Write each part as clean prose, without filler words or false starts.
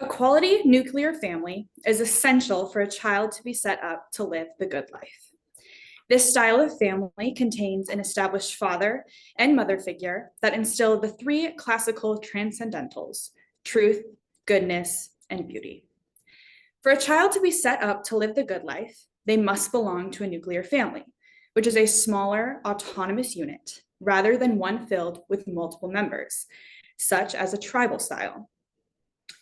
A quality nuclear family is essential for a child to be set up to live the good life. This style of family contains an established father and mother figure that instill the three classical transcendentals: truth, goodness, and beauty. For a child to be set up to live the good life, they must belong to a nuclear family, which is a smaller autonomous unit rather than one filled with multiple members, such as a tribal style.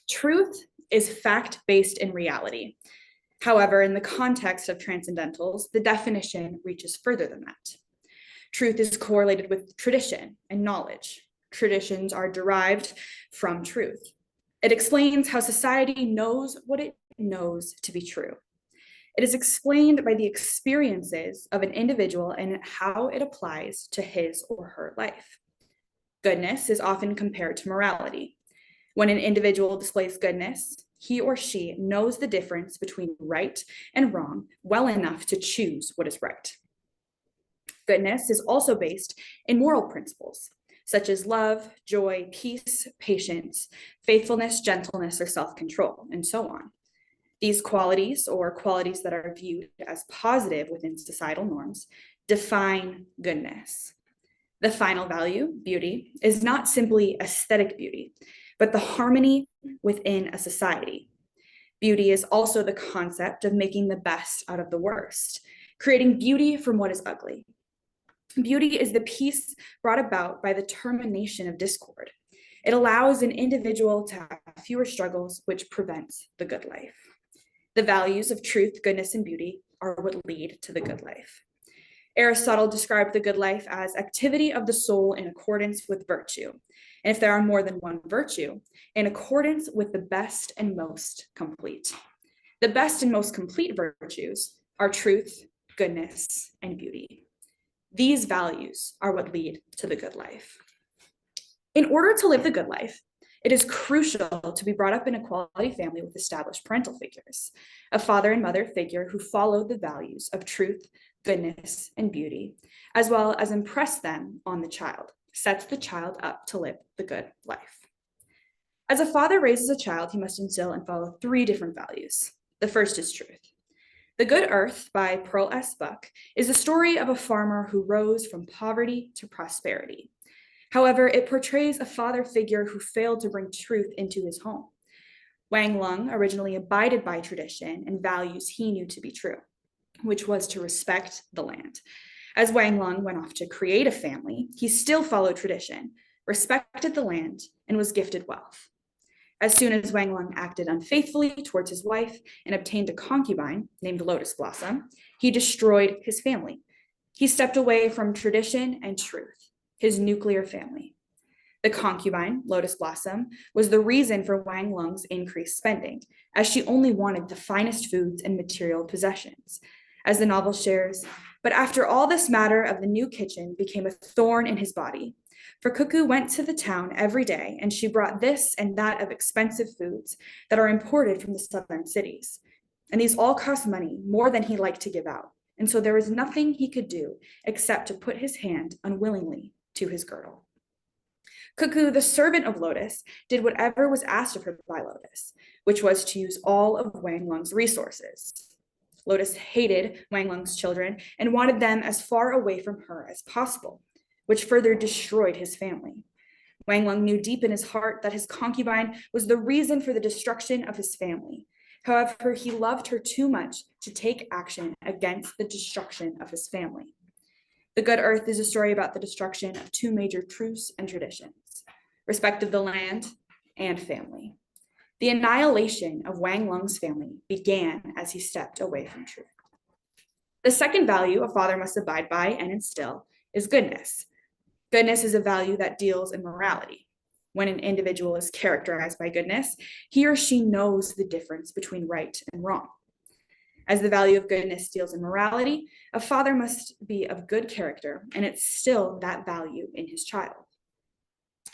Truth is fact-based in reality. However, in the context of transcendentals, the definition reaches further than that. Truth is correlated with tradition and knowledge. Traditions are derived from truth. It explains how society knows what it knows to be true. It is explained by the experiences of an individual and how it applies to his or her life. Goodness is often compared to morality. When an individual displays goodness, he or she knows the difference between right and wrong well enough to choose what is right. Goodness is also based in moral principles, such as love, joy, peace, patience, faithfulness, gentleness, or self-control, and so on. These qualities, or qualities that are viewed as positive within societal norms, define goodness. The final value, beauty, is not simply aesthetic beauty, but the harmony within a society. Beauty is also the concept of making the best out of the worst, creating beauty from what is ugly. Beauty is the peace brought about by the termination of discord. It allows an individual to have fewer struggles, which prevents the good life. The values of truth, goodness, and beauty are what lead to the good life. Aristotle described the good life as activity of the soul in accordance with virtue. And if there are more than one virtue, in accordance with the best and most complete. The best and most complete virtues are truth, goodness, and beauty. These values are what lead to the good life. In order to live the good life, it is crucial to be brought up in a quality family with established parental figures, a father and mother figure who follow the values of truth, goodness, and beauty, as well as impress them on the child, sets the child up to live the good life. As a father raises a child, he must instill and follow three different values. The first is truth. The Good Earth by Pearl S. Buck is the story of a farmer who rose from poverty to prosperity. However, it portrays a father figure who failed to bring truth into his home. Wang Lung originally abided by tradition and values he knew to be true, which was to respect the land. As Wang Lung went off to create a family, he still followed tradition, respected the land, and was gifted wealth. As soon as Wang Lung acted unfaithfully towards his wife and obtained a concubine named Lotus Blossom, he destroyed his family. He stepped away from tradition and truth, his nuclear family. The concubine, Lotus Blossom, was the reason for Wang Lung's increased spending, as she only wanted the finest foods and material possessions. As the novel shares, but after all this matter of the new kitchen became a thorn in his body. For Cuckoo went to the town every day, and she brought this and that of expensive foods that are imported from the southern cities. And these all cost money, more than he liked to give out. And so there was nothing he could do except to put his hand unwillingly to his girdle. Cuckoo, the servant of Lotus, did whatever was asked of her by Lotus, which was to use all of Wang Lung's resources. Lotus hated Wang Lung's children and wanted them as far away from her as possible, which further destroyed his family. Wang Lung knew deep in his heart that his concubine was the reason for the destruction of his family. However, he loved her too much to take action against the destruction of his family. The Good Earth is a story about the destruction of two major truths and traditions: respect of the land and family. The annihilation of Wang Lung's family began as he stepped away from truth. The second value a father must abide by and instill is goodness. Goodness is a value that deals in morality. When an individual is characterized by goodness, he or she knows the difference between right and wrong. As the value of goodness deals in morality, a father must be of good character and instill that value in his child.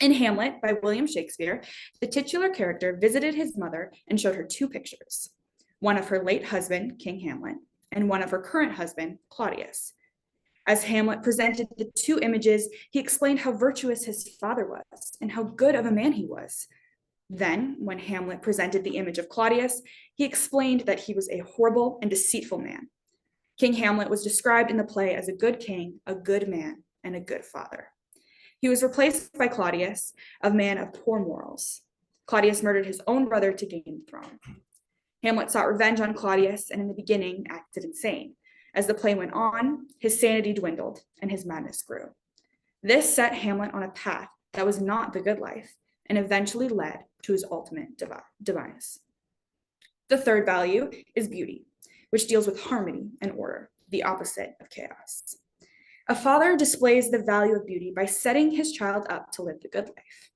In Hamlet by William Shakespeare, the titular character visited his mother and showed her two pictures, one of her late husband, King Hamlet, and one of her current husband, Claudius. As Hamlet presented the two images, he explained how virtuous his father was and how good of a man he was. Then, when Hamlet presented the image of Claudius, he explained that he was a horrible and deceitful man. King Hamlet was described in the play as a good king, a good man, and a good father. He was replaced by Claudius, a man of poor morals. Claudius murdered his own brother to gain the throne. Hamlet sought revenge on Claudius and in the beginning acted insane. As the play went on, his sanity dwindled and his madness grew. This set Hamlet on a path that was not the good life and eventually led to his ultimate demise. The third value is beauty, which deals with harmony and order, the opposite of chaos. A father displays the value of beauty by setting his child up to live the good life.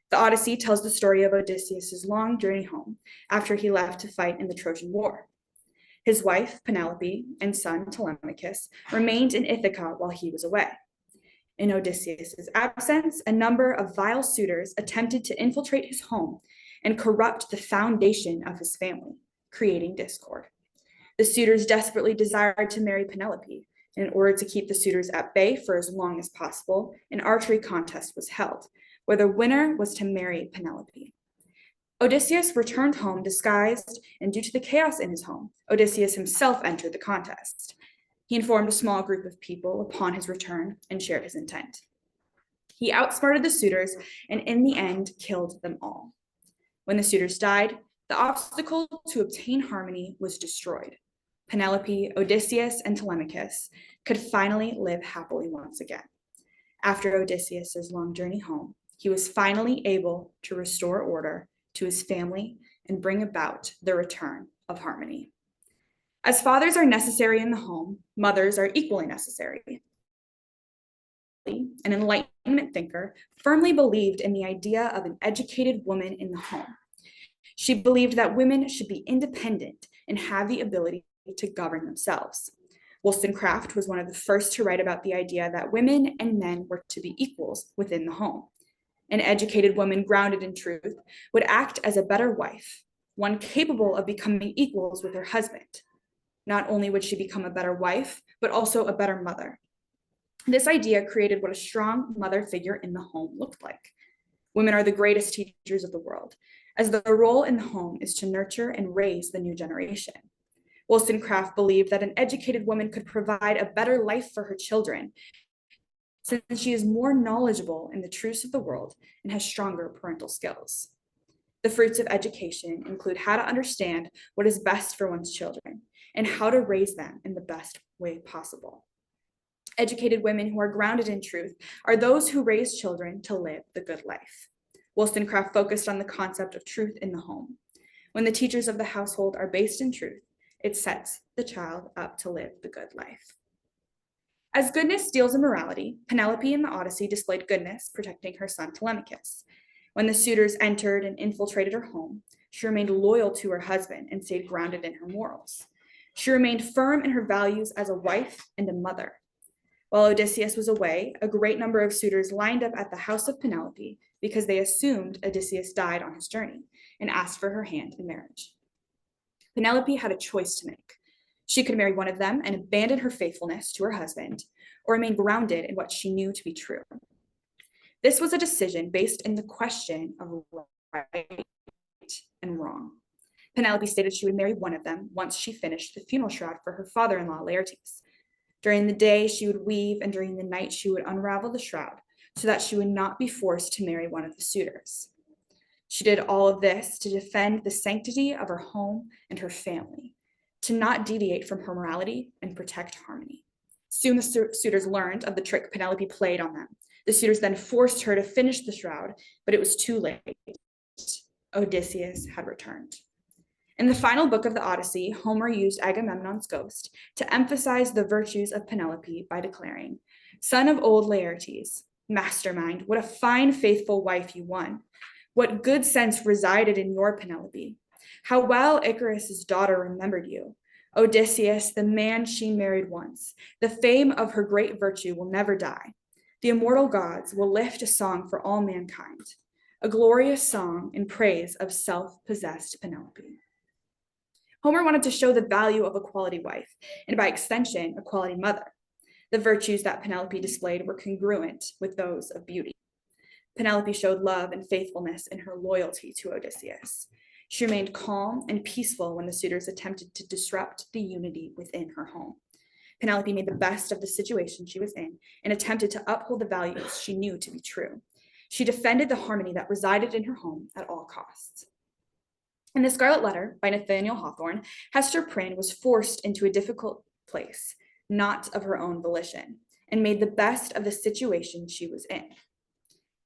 The Odyssey tells the story of Odysseus' long journey home after he left to fight in the Trojan War. His wife, Penelope, and son, Telemachus, remained in Ithaca while he was away. In Odysseus' absence, a number of vile suitors attempted to infiltrate his home and corrupt the foundation of his family, creating discord. The suitors desperately desired to marry Penelope. In order to keep the suitors at bay for as long as possible, an archery contest was held, where the winner was to marry Penelope. Odysseus returned home disguised, and due to the chaos in his home, Odysseus himself entered the contest. He informed a small group of people upon his return and shared his intent. He outsmarted the suitors and in the end killed them all. When the suitors died, the obstacle to obtain harmony was destroyed. Penelope, Odysseus, and Telemachus could finally live happily once again. After Odysseus' long journey home, he was finally able to restore order to his family and bring about the return of harmony. As fathers are necessary in the home, mothers are equally necessary. An Enlightenment thinker firmly believed in the idea of an educated woman in the home. She believed that women should be independent and have the ability to govern themselves. Wollstonecraft was one of the first to write about the idea that women and men were to be equals within the home. An educated woman grounded in truth would act as a better wife, one capable of becoming equals with her husband. Not only would she become a better wife, but also a better mother. This idea created what a strong mother figure in the home looked like. Women are the greatest teachers of the world, as their role in the home is to nurture and raise the new generation. Wollstonecraft believed that an educated woman could provide a better life for her children, since she is more knowledgeable in the truths of the world and has stronger parental skills. The fruits of education include how to understand what is best for one's children and how to raise them in the best way possible. Educated women who are grounded in truth are those who raise children to live the good life. Wollstonecraft focused on the concept of truth in the home. When the teachers of the household are based in truth, it sets the child up to live the good life. As goodness deals in morality, Penelope in the Odyssey displayed goodness, protecting her son Telemachus. When the suitors entered and infiltrated her home, she remained loyal to her husband and stayed grounded in her morals. She remained firm in her values as a wife and a mother. While Odysseus was away, a great number of suitors lined up at the house of Penelope because they assumed Odysseus died on his journey and asked for her hand in marriage. Penelope had a choice to make. She could marry one of them and abandon her faithfulness to her husband, or remain grounded in what she knew to be true. This was a decision based in the question of right and wrong. Penelope stated she would marry one of them once she finished the funeral shroud for her father-in-law, Laertes. During the day, she would weave, and during the night, she would unravel the shroud so that she would not be forced to marry one of the suitors. She did all of this to defend the sanctity of her home and her family, to not deviate from her morality and protect harmony. Soon the suitors learned of the trick Penelope played on them. The suitors then forced her to finish the shroud, but it was too late. Odysseus had returned. In the final book of the Odyssey, Homer used Agamemnon's ghost to emphasize the virtues of Penelope by declaring, "Son of old Laertes, mastermind, what a fine, faithful wife you won. What good sense resided in your Penelope. How well Icarus's daughter remembered you. Odysseus, the man she married once. The fame of her great virtue will never die. The immortal gods will lift a song for all mankind, a glorious song in praise of self-possessed Penelope." Homer wanted to show the value of a quality wife, and by extension, a quality mother. The virtues that Penelope displayed were congruent with those of beauty. Penelope showed love and faithfulness in her loyalty to Odysseus. She remained calm and peaceful when the suitors attempted to disrupt the unity within her home. Penelope made the best of the situation she was in and attempted to uphold the values she knew to be true. She defended the harmony that resided in her home at all costs. In The Scarlet Letter by Nathaniel Hawthorne, Hester Prynne was forced into a difficult place, not of her own volition, and made the best of the situation she was in.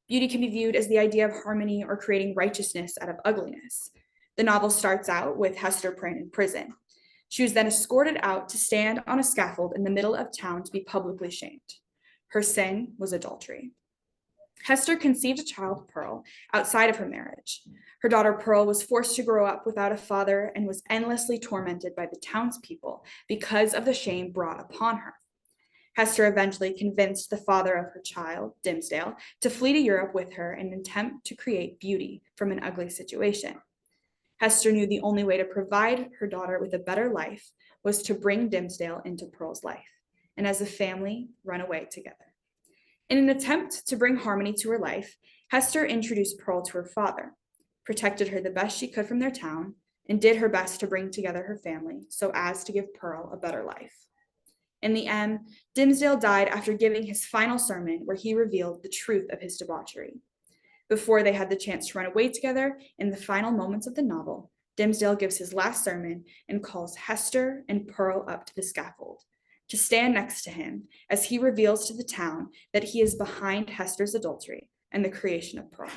Beauty can be viewed as the idea of harmony or creating righteousness out of ugliness. The novel starts out with Hester Prynne in prison. She was then escorted out to stand on a scaffold in the middle of town to be publicly shamed. Her sin was adultery. Hester conceived a child, Pearl, outside of her marriage. Her daughter Pearl was forced to grow up without a father and was endlessly tormented by the townspeople because of the shame brought upon her. Hester eventually convinced the father of her child, Dimmesdale, to flee to Europe with her in an attempt to create beauty from an ugly situation. Hester knew the only way to provide her daughter with a better life was to bring Dimmesdale into Pearl's life, and as a family, run away together. In an attempt to bring harmony to her life, Hester introduced Pearl to her father, protected her the best she could from their town, and did her best to bring together her family so as to give Pearl a better life. In the end, Dimmesdale died after giving his final sermon where he revealed the truth of his debauchery. Before they had the chance to run away together, in the final moments of the novel, Dimmesdale gives his last sermon and calls Hester and Pearl up to the scaffold to stand next to him as he reveals to the town that he is behind Hester's adultery and the creation of Pearl.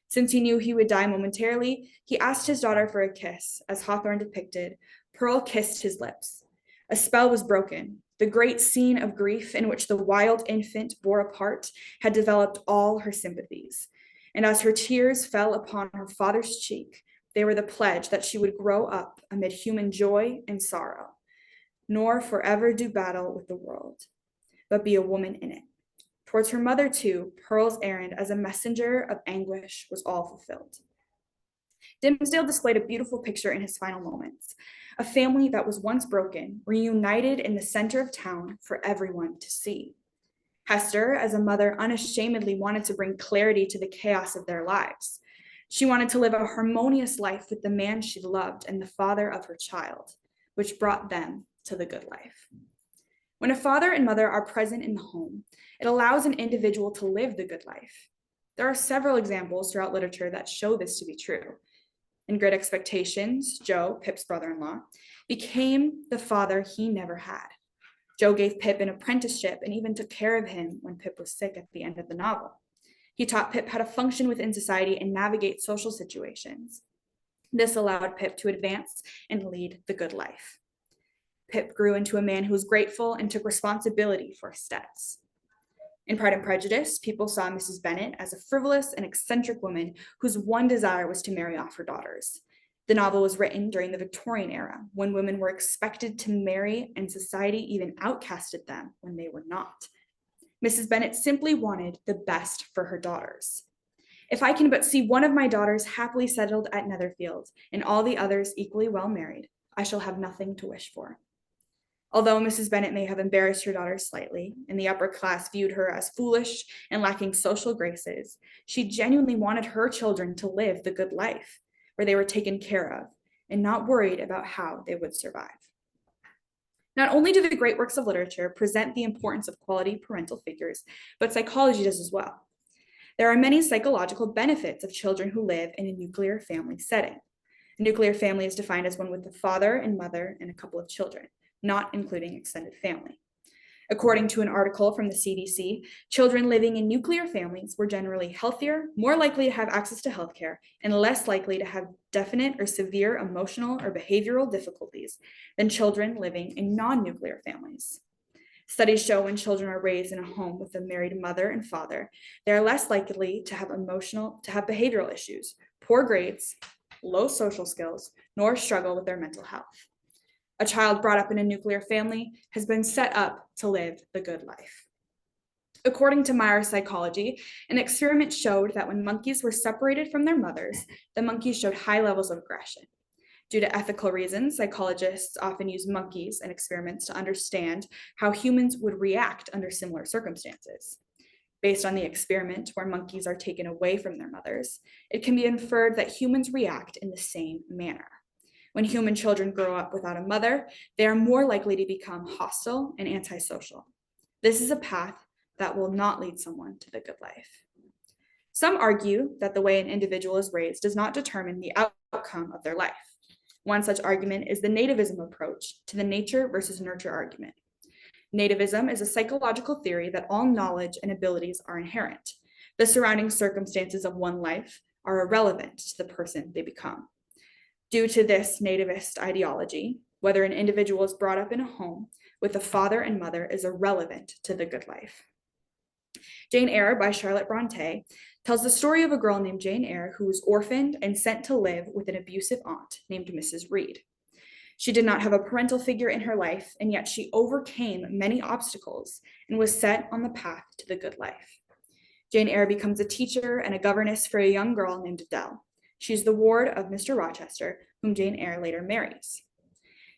Since he knew he would die momentarily, he asked his daughter for a kiss. As Hawthorne depicted, Pearl kissed his lips. A spell was broken. The great scene of grief in which the wild infant bore a part had developed all her sympathies. And as her tears fell upon her father's cheek, they were the pledge that she would grow up amid human joy and sorrow, nor forever do battle with the world, but be a woman in it. Towards her mother, too, Pearl's errand as a messenger of anguish was all fulfilled. Dimmesdale displayed a beautiful picture in his final moments. A family that was once broken, reunited in the center of town for everyone to see. Hester, as a mother, unashamedly wanted to bring clarity to the chaos of their lives. She wanted to live a harmonious life with the man she loved and the father of her child, which brought them to the good life. When a father and mother are present in the home, it allows an individual to live the good life. There are several examples throughout literature that show this to be true. In Great Expectations, Joe, Pip's brother-in-law, became the father he never had. Joe gave Pip an apprenticeship and even took care of him when Pip was sick at the end of the novel. He taught Pip how to function within society and navigate social situations. This allowed Pip to advance and lead the good life. Pip grew into a man who was grateful and took responsibility for his debts. In Pride and Prejudice, people saw Mrs. Bennet as a frivolous and eccentric woman whose one desire was to marry off her daughters. The novel was written during the Victorian era, when women were expected to marry and society even outcasted them when they were not. Mrs. Bennet simply wanted the best for her daughters. If I can but see one of my daughters happily settled at Netherfield and all the others equally well married, I shall have nothing to wish for. Although Mrs. Bennet may have embarrassed her daughters slightly, and the upper class viewed her as foolish and lacking social graces, she genuinely wanted her children to live the good life, where they were taken care of and not worried about how they would survive. Not only do the great works of literature present the importance of quality parental figures, but psychology does as well. There are many psychological benefits of children who live in a nuclear family setting. A nuclear family is defined as one with a father and mother and a couple of children, not including extended family. According to an article from the CDC, children living in nuclear families were generally healthier, more likely to have access to healthcare, and less likely to have definite or severe emotional or behavioral difficulties than children living in non-nuclear families. Studies show when children are raised in a home with a married mother and father, they are less likely to have behavioral issues, poor grades, low social skills, nor struggle with their mental health. A child brought up in a nuclear family has been set up to live the good life. According to Meyer's psychology, an experiment showed that when monkeys were separated from their mothers, the monkeys showed high levels of aggression. Due to ethical reasons, psychologists often use monkeys in experiments to understand how humans would react under similar circumstances. Based on the experiment where monkeys are taken away from their mothers, it can be inferred that humans react in the same manner. When human children grow up without a mother, they are more likely to become hostile and antisocial. This is a path that will not lead someone to the good life. Some argue that the way an individual is raised does not determine the outcome of their life. One such argument is the nativism approach to the nature versus nurture argument. Nativism is a psychological theory that all knowledge and abilities are inherent. The surrounding circumstances of one life are irrelevant to the person they become. Due to this nativist ideology, whether an individual is brought up in a home with a father and mother is irrelevant to the good life. Jane Eyre by Charlotte Bronte tells the story of a girl named Jane Eyre who was orphaned and sent to live with an abusive aunt named Mrs. Reed. She did not have a parental figure in her life, and yet she overcame many obstacles and was set on the path to the good life. Jane Eyre becomes a teacher and a governess for a young girl named Adele. She's the ward of Mr. Rochester, whom Jane Eyre later marries.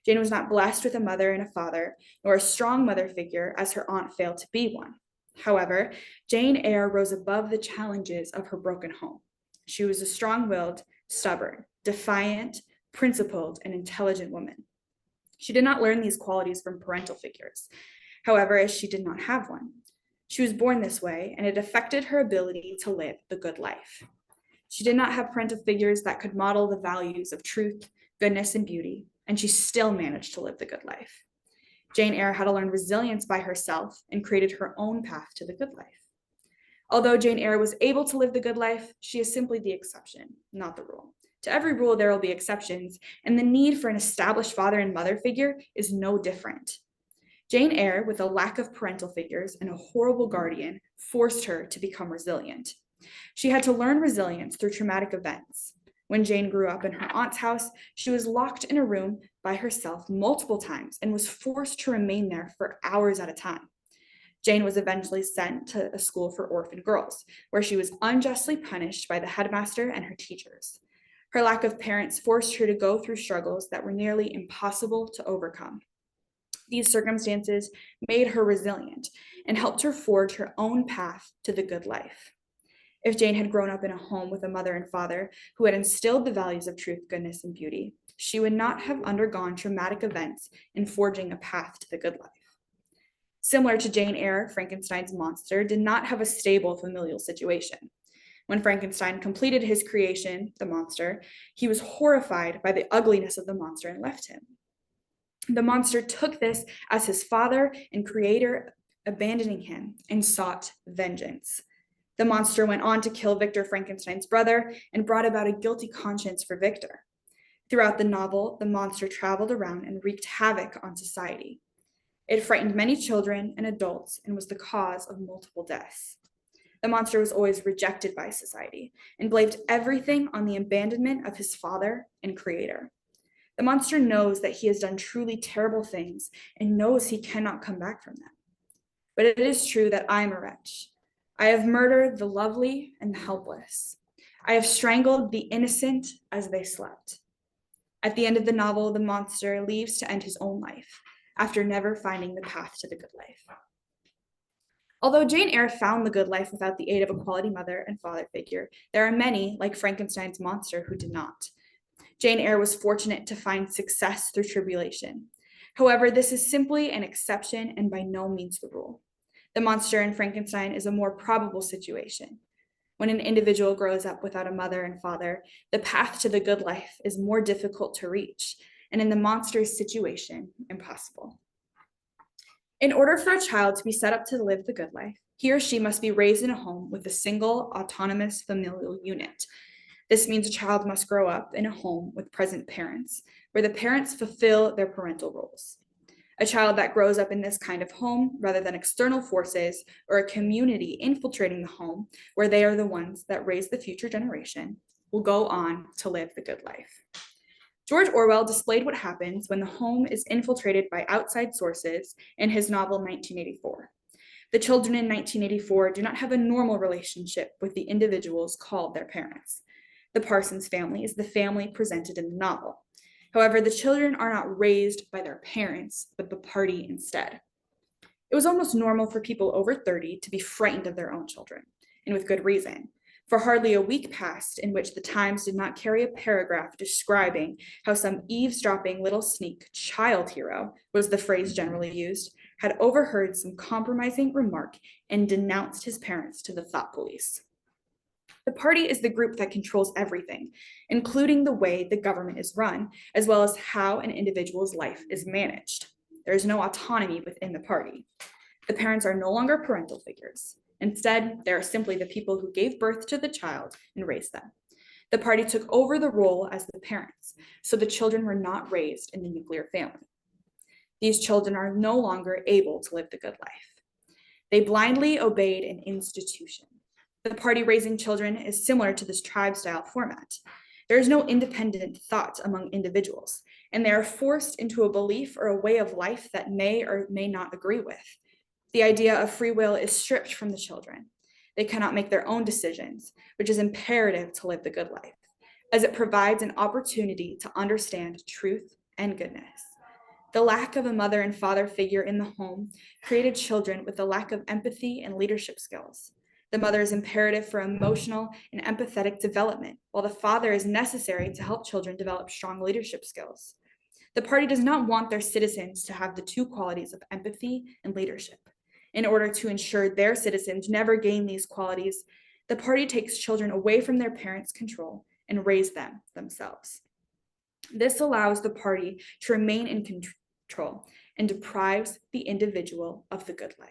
Jane was not blessed with a mother and a father, nor a strong mother figure, as her aunt failed to be one. However, Jane Eyre rose above the challenges of her broken home. She was a strong-willed, stubborn, defiant, principled, and intelligent woman. She did not learn these qualities from parental figures, however, as she did not have one. She was born this way, and it affected her ability to live the good life. She did not have parental figures that could model the values of truth, goodness, and beauty, and she still managed to live the good life. Jane Eyre had to learn resilience by herself and created her own path to the good life. Although Jane Eyre was able to live the good life, she is simply the exception, not the rule. To every rule, there will be exceptions, and the need for an established father and mother figure is no different. Jane Eyre, with a lack of parental figures and a horrible guardian, forced her to become resilient. She had to learn resilience through traumatic events. When Jane grew up in her aunt's house, she was locked in a room by herself multiple times and was forced to remain there for hours at a time. Jane was eventually sent to a school for orphan girls, where she was unjustly punished by the headmaster and her teachers. Her lack of parents forced her to go through struggles that were nearly impossible to overcome. These circumstances made her resilient and helped her forge her own path to the good life. If Jane had grown up in a home with a mother and father who had instilled the values of truth, goodness, and beauty, she would not have undergone traumatic events in forging a path to the good life. Similar to Jane Eyre, Frankenstein's monster did not have a stable familial situation. When Frankenstein completed his creation, the monster, he was horrified by the ugliness of the monster and left him. The monster took this as his father and creator, abandoning him, and sought vengeance. The monster went on to kill Victor Frankenstein's brother and brought about a guilty conscience for Victor. Throughout the novel, the monster traveled around and wreaked havoc on society. It frightened many children and adults and was the cause of multiple deaths. The monster was always rejected by society and blamed everything on the abandonment of his father and creator. The monster knows that he has done truly terrible things and knows he cannot come back from them. But it is true that I am a wretch. I have murdered the lovely and the helpless. I have strangled the innocent as they slept. At the end of the novel, the monster leaves to end his own life after never finding the path to the good life. Although Jane Eyre found the good life without the aid of a quality mother and father figure, there are many, like Frankenstein's monster, who did not. Jane Eyre was fortunate to find success through tribulation. However, this is simply an exception and by no means the rule. The monster in Frankenstein is a more probable situation. When an individual grows up without a mother and father, the path to the good life is more difficult to reach, and in the monster's situation, impossible. In order for a child to be set up to live the good life, he or she must be raised in a home with a single autonomous familial unit. This means a child must grow up in a home with present parents, where the parents fulfill their parental roles. A child that grows up in this kind of home, rather than external forces or a community infiltrating the home, where they are the ones that raise the future generation, will go on to live the good life. George Orwell displayed what happens when the home is infiltrated by outside sources in his novel 1984. The children in 1984 do not have a normal relationship with the individuals called their parents. The Parsons family is the family presented in the novel. However, the children are not raised by their parents, but the party instead. It was almost normal for people over 30 to be frightened of their own children, and with good reason. For hardly a week passed in which the Times did not carry a paragraph describing how some eavesdropping little sneak child hero, was the phrase generally used, had overheard some compromising remark and denounced his parents to the thought police. The party is the group that controls everything, including the way the government is run, as well as how an individual's life is managed. There is no autonomy within the party. The parents are no longer parental figures. Instead, they are simply the people who gave birth to the child and raised them. The party took over the role as the parents, so the children were not raised in the nuclear family. These children are no longer able to live the good life. They blindly obeyed an institution. The party raising children is similar to this tribe-style format. There is no independent thought among individuals, and they are forced into a belief or a way of life that may or may not agree with. The idea of free will is stripped from the children. They cannot make their own decisions, which is imperative to live the good life, as it provides an opportunity to understand truth and goodness. The lack of a mother and father figure in the home created children with a lack of empathy and leadership skills. The mother is imperative for emotional and empathetic development, while the father is necessary to help children develop strong leadership skills. The party does not want their citizens to have the two qualities of empathy and leadership. In order to ensure their citizens never gain these qualities, the party takes children away from their parents' control and raise them themselves. This allows the party to remain in control and deprives the individual of the good life.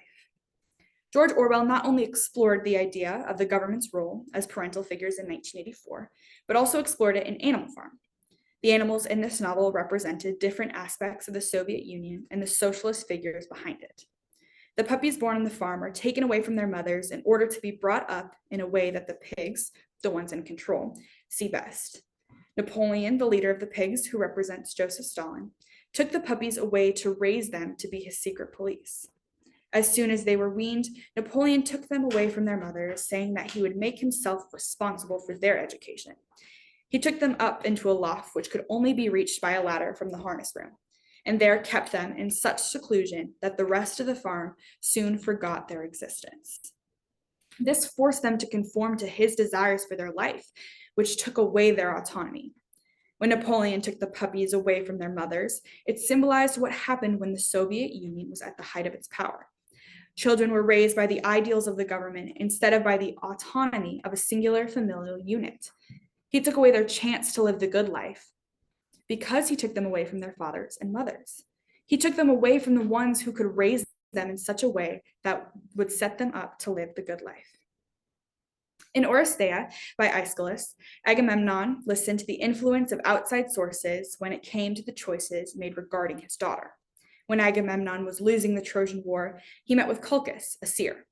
George Orwell not only explored the idea of the government's role as parental figures in 1984, but also explored it in Animal Farm. The animals in this novel represented different aspects of the Soviet Union and the socialist figures behind it. The puppies born on the farm are taken away from their mothers in order to be brought up in a way that the pigs, the ones in control, see best. Napoleon, the leader of the pigs, who represents Joseph Stalin, took the puppies away to raise them to be his secret police. As soon as they were weaned, Napoleon took them away from their mothers, saying that he would make himself responsible for their education. He took them up into a loft which could only be reached by a ladder from the harness room, and there kept them in such seclusion that the rest of the farm soon forgot their existence. This forced them to conform to his desires for their life, which took away their autonomy. When Napoleon took the puppies away from their mothers, it symbolized what happened when the Soviet Union was at the height of its power. Children were raised by the ideals of the government instead of by the autonomy of a singular familial unit. He took away their chance to live the good life because he took them away from their fathers and mothers. He took them away from the ones who could raise them in such a way that would set them up to live the good life. In Oresteia by Aeschylus, Agamemnon listened to the influence of outside sources when it came to the choices made regarding his daughter. When Agamemnon was losing the Trojan War, he met with Calchas, a seer.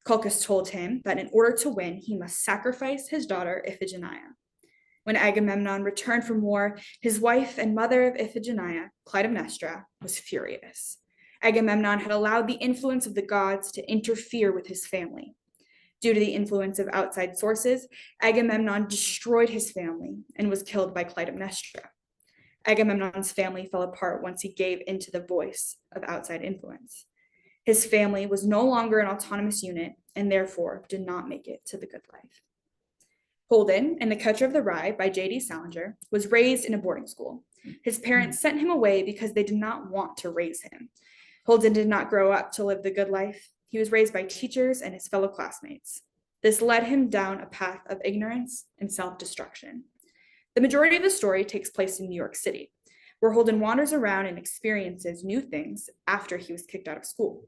Calchas told him that in order to win, he must sacrifice his daughter Iphigenia. When Agamemnon returned from war, his wife and mother of Iphigenia, Clytemnestra, was furious. Agamemnon had allowed the influence of the gods to interfere with his family. Due to the influence of outside sources, Agamemnon destroyed his family and was killed by Clytemnestra. Agamemnon's family fell apart once he gave into the voice of outside influence. His family was no longer an autonomous unit and therefore did not make it to the good life. Holden, in The Catcher of the Rye by J.D. Salinger, was raised in a boarding school. His parents sent him away because they did not want to raise him. Holden did not grow up to live the good life. He was raised by teachers and his fellow classmates. This led him down a path of ignorance and self-destruction. The majority of the story takes place in New York City, where Holden wanders around and experiences new things after he was kicked out of school.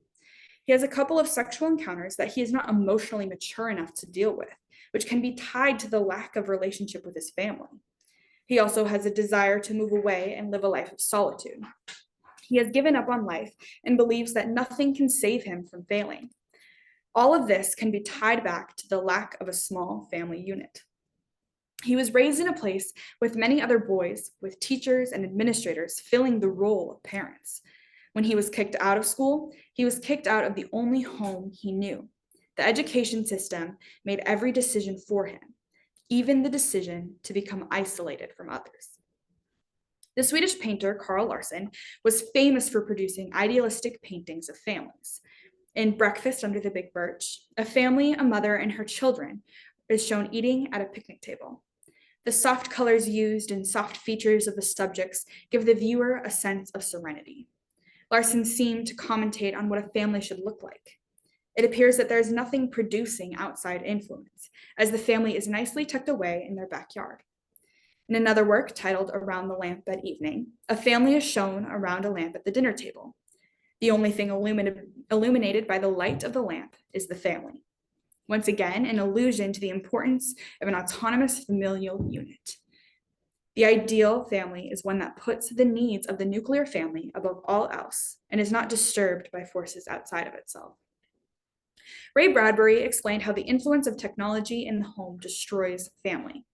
He has a couple of sexual encounters that he is not emotionally mature enough to deal with, which can be tied to the lack of relationship with his family. He also has a desire to move away and live a life of solitude. He has given up on life and believes that nothing can save him from failing. All of this can be tied back to the lack of a small family unit. He was raised in a place with many other boys, with teachers and administrators filling the role of parents. When he was kicked out of school, he was kicked out of the only home he knew. The education system made every decision for him, even the decision to become isolated from others. The Swedish painter Carl Larsson was famous for producing idealistic paintings of families. In Breakfast Under the Big Birch, a family, a mother, and her children is shown eating at a picnic table. The soft colors used and soft features of the subjects give the viewer a sense of serenity. Larson seemed to commentate on what a family should look like. It appears that there is nothing producing outside influence, as the family is nicely tucked away in their backyard. In another work titled Around the Lamp at Evening, a family is shown around a lamp at the dinner table. The only thing illuminated by the light of the lamp is the family. Once again, an allusion to the importance of an autonomous familial unit. The ideal family is one that puts the needs of the nuclear family above all else and is not disturbed by forces outside of itself. Ray Bradbury explained how the influence of technology in the home destroys family.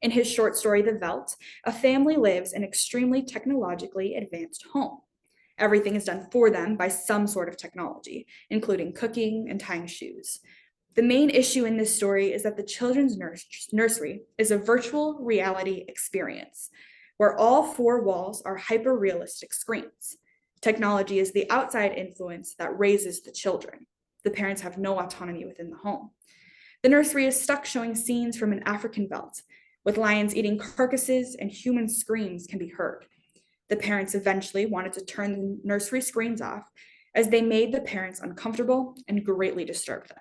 In his short story, The Veldt, a family lives in an extremely technologically advanced home. Everything is done for them by some sort of technology, including cooking and tying shoes. The main issue in this story is that the children's nursery is a virtual reality experience where all four walls are hyper-realistic screens. Technology is the outside influence that raises the children. The parents have no autonomy within the home. The nursery is stuck showing scenes from an African veldt, with lions eating carcasses and human screams can be heard. The parents eventually wanted to turn the nursery screens off as they made the parents uncomfortable and greatly disturbed them.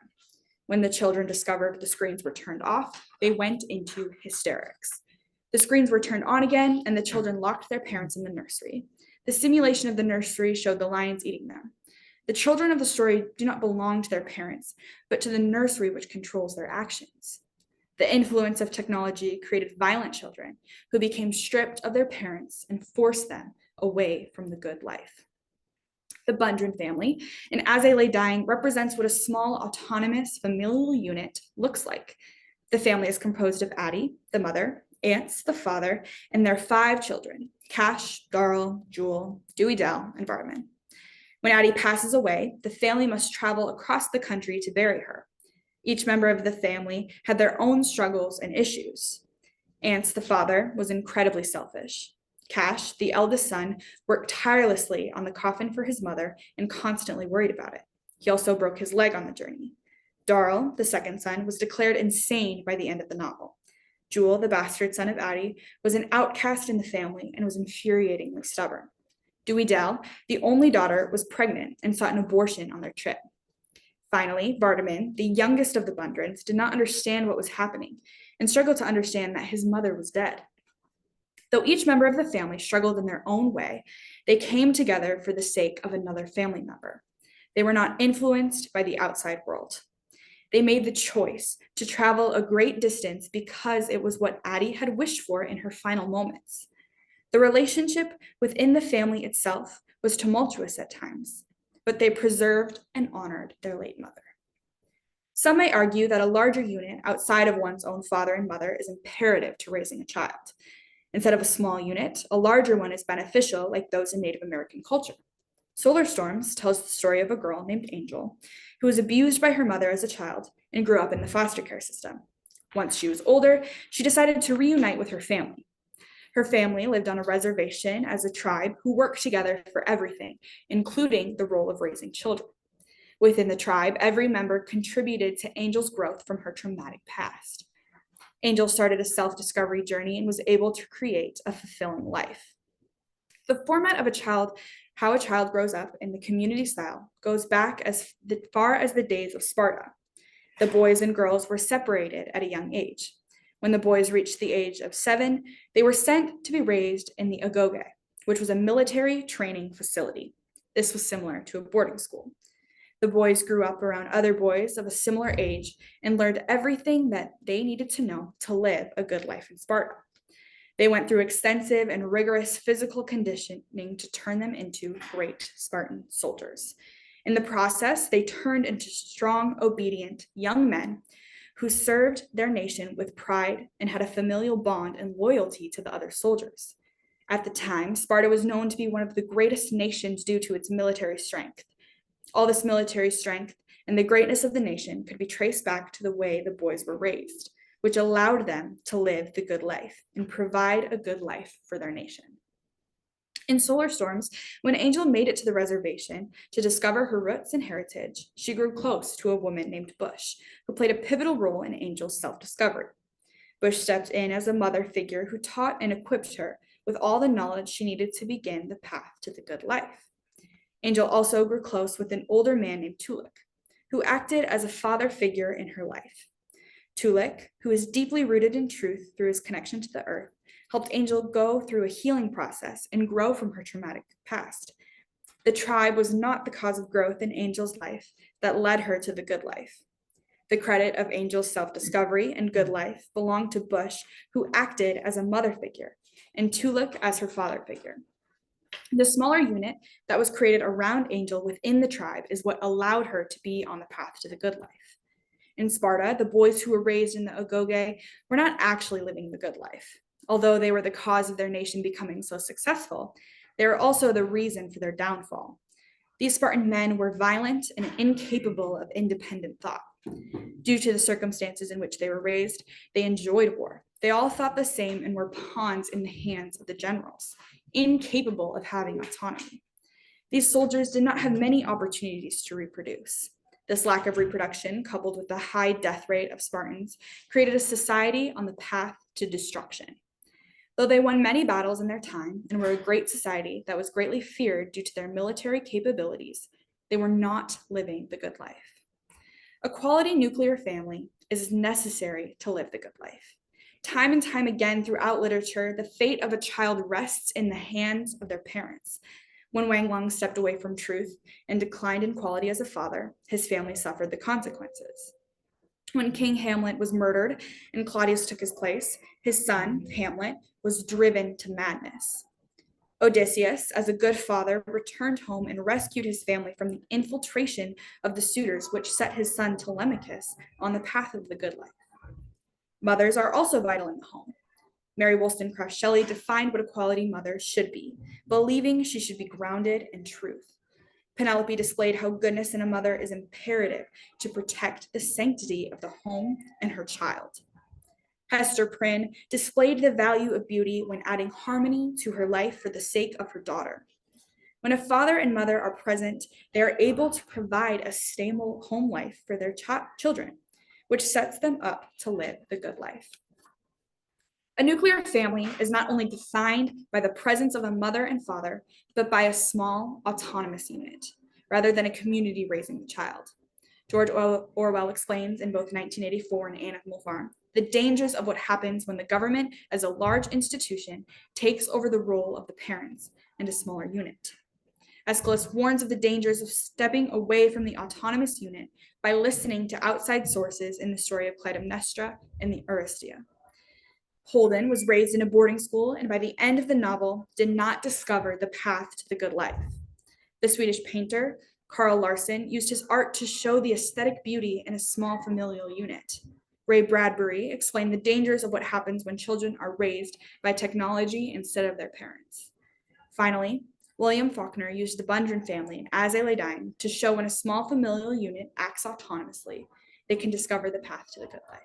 When the children discovered the screens were turned off, they went into hysterics. The screens were turned on again, and the children locked their parents in the nursery. The simulation of the nursery showed the lions eating them. The children of the story do not belong to their parents, but to the nursery which controls their actions. The influence of technology created violent children who became stripped of their parents and forced them away from the good life. The Bundren family, in As I Lay Dying, represents what a small autonomous familial unit looks like. The family is composed of Addie, the mother, aunts, the father, and their 5 children, Cash, Darl, Jewel, Dewey Dell, and Vardaman. When Addie passes away, the family must travel across the country to bury her. Each member of the family had their own struggles and issues. Ance, the father, was incredibly selfish. Cash, the eldest son, worked tirelessly on the coffin for his mother and constantly worried about it. He also broke his leg on the journey. Darl, the second son, was declared insane by the end of the novel. Jewel, the bastard son of Addie, was an outcast in the family and was infuriatingly stubborn. Dewey Dell, the only daughter, was pregnant and sought an abortion on their trip. Finally, Vardaman, the youngest of the Bundrens, did not understand what was happening and struggled to understand that his mother was dead. Though each member of the family struggled in their own way, they came together for the sake of another family member. They were not influenced by the outside world. They made the choice to travel a great distance because it was what Addie had wished for in her final moments. The relationship within the family itself was tumultuous at times, but they preserved and honored their late mother. Some may argue that a larger unit outside of one's own father and mother is imperative to raising a child. Instead of a small unit, a larger one is beneficial, like those in Native American culture. Solar Storms tells the story of a girl named Angel who was abused by her mother as a child and grew up in the foster care system. Once she was older, she decided to reunite with her family. Her family lived on a reservation as a tribe who worked together for everything, including the role of raising children. Within the tribe, every member contributed to Angel's growth from her traumatic past. Angel started a self-discovery journey and was able to create a fulfilling life. The format of how a child grows up in the community style goes back as far as the days of Sparta. The boys and girls were separated at a young age. When the boys reached the age of 7, they were sent to be raised in the agoge, which was a military training facility. This was similar to a boarding school. The boys grew up around other boys of a similar age and learned everything that they needed to know to live a good life in Sparta. They went through extensive and rigorous physical conditioning to turn them into great Spartan soldiers. In the process, they turned into strong, obedient young men who served their nation with pride and had a familial bond and loyalty to the other soldiers. At the time, Sparta was known to be one of the greatest nations due to its military strength. All this military strength and the greatness of the nation could be traced back to the way the boys were raised, which allowed them to live the good life and provide a good life for their nation. In solar storms, when Angel made it to the reservation to discover her roots and heritage, she grew close to a woman named Bush, who played a pivotal role in Angel's self-discovery. Bush stepped in as a mother figure who taught and equipped her with all the knowledge she needed to begin the path to the good life. Angel also grew close with an older man named Tulik, who acted as a father figure in her life. Tulik, who is deeply rooted in truth through his connection to the earth, helped Angel go through a healing process and grow from her traumatic past. The tribe was not the cause of growth in Angel's life that led her to the good life. The credit of Angel's self-discovery and good life belonged to Bush, who acted as a mother figure, and Tulik as her father figure. The smaller unit that was created around Angel within the tribe is what allowed her to be on the path to the good life. In Sparta, the boys who were raised in the agoge were not actually living the good life. Although they were the cause of their nation becoming so successful, they were also the reason for their downfall. These Spartan men were violent and incapable of independent thought. Due to the circumstances in which they were raised, they enjoyed war. They all thought the same and were pawns in the hands of the generals, incapable of having autonomy. These soldiers did not have many opportunities to reproduce. This lack of reproduction, coupled with the high death rate of Spartans, created a society on the path to destruction. Though they won many battles in their time and were a great society that was greatly feared due to their military capabilities, they were not living the good life. A quality nuclear family is necessary to live the good life. Time and time again throughout literature, the fate of a child rests in the hands of their parents. When Wang Lang stepped away from truth and declined in quality as a father, his family suffered the consequences. When King Hamlet was murdered and Claudius took his place, his son, Hamlet, was driven to madness. Odysseus, as a good father, returned home and rescued his family from the infiltration of the suitors, which set his son Telemachus on the path of the good life. Mothers are also vital in the home. Mary Wollstonecraft Shelley defined what a quality mother should be, believing she should be grounded in truth. Penelope displayed how goodness in a mother is imperative to protect the sanctity of the home and her child. Hester Prynne displayed the value of beauty when adding harmony to her life for the sake of her daughter. When a father and mother are present, they are able to provide a stable home life for their children, which sets them up to live the good life. A nuclear family is not only defined by the presence of a mother and father, but by a small autonomous unit, rather than a community raising the child. George Orwell explains in both 1984 and Animal Farm the dangers of what happens when the government, as a large institution, takes over the role of the parents and a smaller unit. Aeschylus warns of the dangers of stepping away from the autonomous unit by listening to outside sources in the story of Clytemnestra and the Eurystia. Holden was raised in a boarding school and by the end of the novel did not discover the path to the good life. The Swedish painter, Carl Larsson, used his art to show the aesthetic beauty in a small familial unit. Ray Bradbury explained the dangers of what happens when children are raised by technology instead of their parents. Finally, William Faulkner used the Bundrant family in As I Lay Dying to show when a small familial unit acts autonomously, they can discover the path to the good life.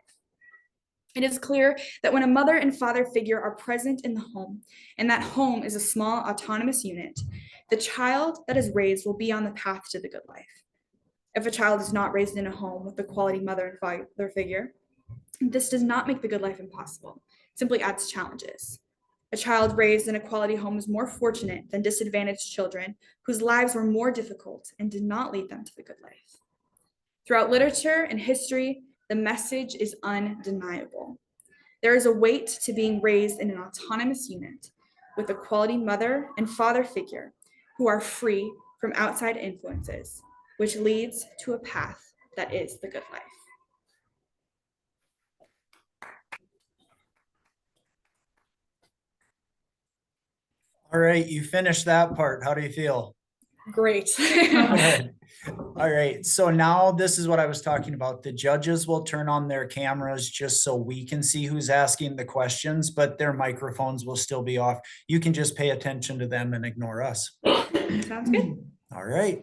It is clear that when a mother and father figure are present in the home, and that home is a small autonomous unit, the child that is raised will be on the path to the good life. If a child is not raised in a home with a quality mother and father figure, this does not make the good life impossible, it simply adds challenges. A child raised in a quality home is more fortunate than disadvantaged children whose lives were more difficult and did not lead them to the good life. Throughout literature and history, the message is undeniable. There is a weight to being raised in an autonomous unit with a quality mother and father figure who are free from outside influences, which leads to a path that is the good life. All right, you finished that part. How do you feel? Great. Good. All right, so now this is what I was talking about. The judges will turn on their cameras just so we can see who's asking the questions, but their microphones will still be off. You can just pay attention to them and ignore us. Sounds good. All right.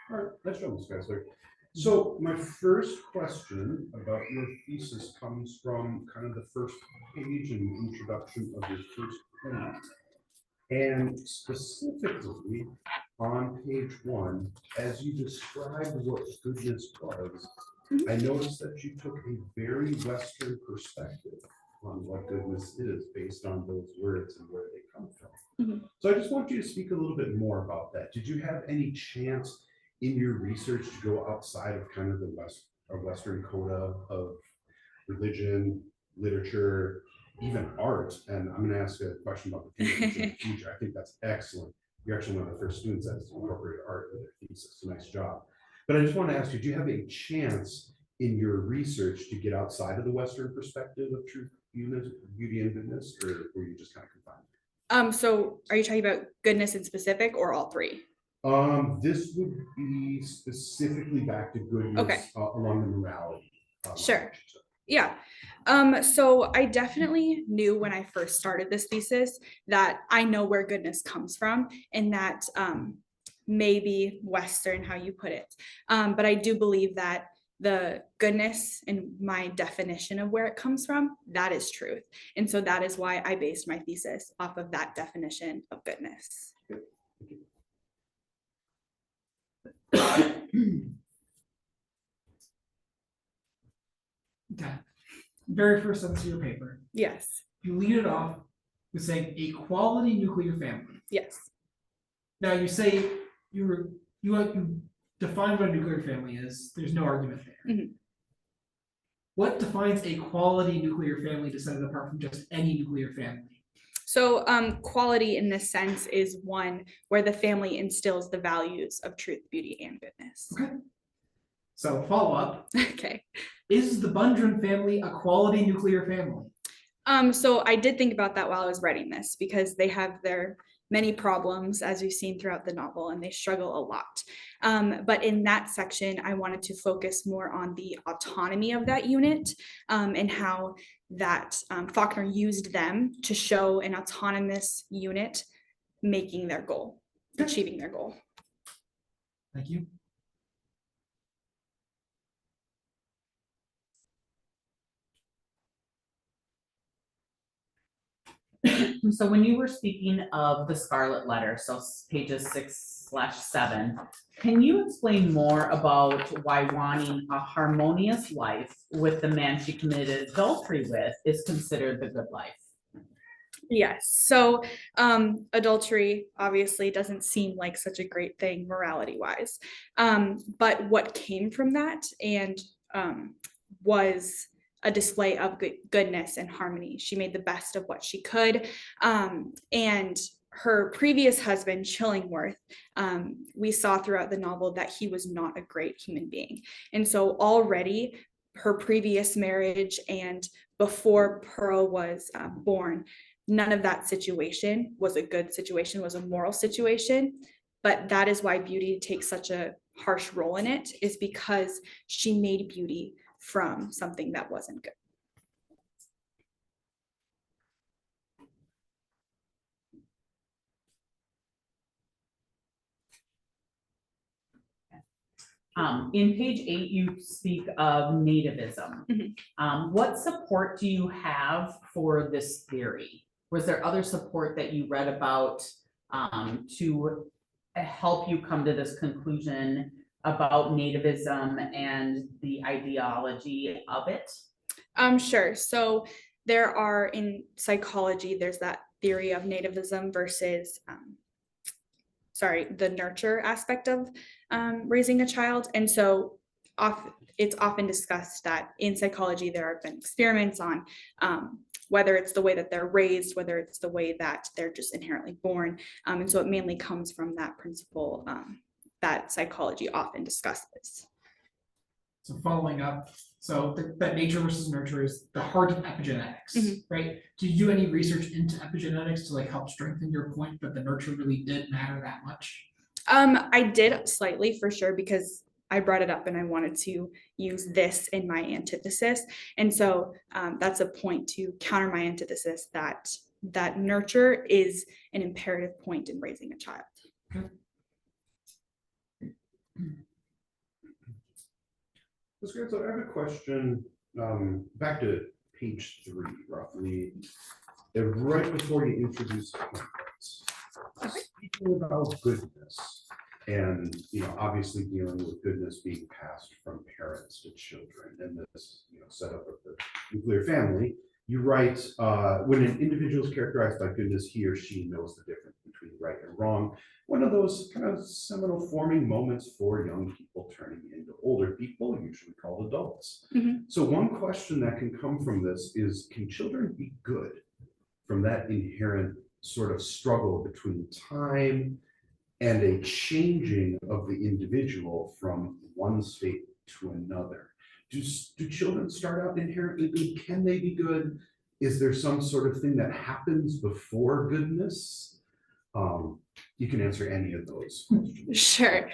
All right, nice job, Ms. Geiszler. So my first question about your thesis comes from kind of the first page and introduction of your first point. And specifically on page 1, as you described what goodness was, I noticed that you took a very Western perspective on what goodness is based on those words and where they come from. So I just want you to speak a little bit more about that. Did you have any chance in your research to go outside of kind of the Western coda of religion, literature, even art? And I'm going to ask a question about the thesis in the future. I think that's excellent. You're actually one of the first students that has incorporated art in their thesis. Nice job. But I just want to ask you, do you have a chance in your research to get outside of the Western perspective of truth, beauty, and goodness, or were you just kind of confined? So are you talking about goodness in specific or all three? This would be specifically back to goodness, Okay. Along the morality. Sure. Yeah. So I definitely knew when I first started this thesis that I know where goodness comes from, and that maybe Western, how you put it. But I do believe that the goodness in my definition of where it comes from, that is truth. And so that is why I based my thesis off of that definition of goodness. Okay. Very first sentence of your paper, Yes. you lead it off with saying a quality nuclear family. Yes. Now you say you define what a nuclear family is. There's no argument there. What defines a quality nuclear family to set it apart from just any nuclear family? So quality in this sense is one where the family instills the values of truth, beauty, and goodness. Okay. So follow up. Okay. Is the Bundren family a quality nuclear family? So I did think about that while I was writing this, because they have their many problems, as we've seen throughout the novel, and they struggle a lot. But in that section, I wanted to focus more on the autonomy of that unit, and how that Faulkner used them to show an autonomous unit making their goal, achieving their goal. Thank you. So when you were speaking of the Scarlet Letter, so pages 6/7, can you explain more about why wanting a harmonious life with the man she committed adultery with is considered the good life? Yes. So adultery obviously doesn't seem like such a great thing morality wise. But what came from that and was a display of goodness and harmony. She made the best of what she could. And her previous husband, Chillingworth, we saw throughout the novel that he was not a great human being. And so already her previous marriage and before Pearl was born, none of that situation was a good situation, was a moral situation. But that is why beauty takes such a harsh role in it, is because she made beauty from something that wasn't good. In page 8, you speak of nativism. What support do you have for this theory? Was there other support that you read about to help you come to this conclusion about nativism and the ideology of it? Sure. So there are, in psychology, there's that theory of nativism versus the nurture aspect of raising a child. And so it's often discussed that in psychology there have been experiments on whether it's the way that they're raised, whether it's the way that they're just inherently born. And so it mainly comes from that principle that psychology often discusses. So following up, so that nature versus nurture is the heart of epigenetics, right? Did you do any research into epigenetics to like help strengthen your point that the nurture really did matter that much? I did slightly, for sure, because I brought it up and I wanted to use this in my antithesis. And so that's a point to counter my antithesis, that nurture is an imperative point in raising a child. Okay. Ms. Geiszler, I have a question, back to page 3, roughly, right before you introduce speaking about goodness, and, obviously dealing with goodness being passed from parents to children, and this, setup of the nuclear family, you write, when an individual is characterized by goodness, he or she knows the difference between right and wrong. One of those kind of seminal forming moments for young people turning into older people, usually called adults. So one question that can come from this is, can children be good from that inherent sort of struggle between time and a changing of the individual from one state to another? Do children start out inherently good? Can they be good? Is there some sort of thing that happens before goodness? You can answer any of those questions. Sure.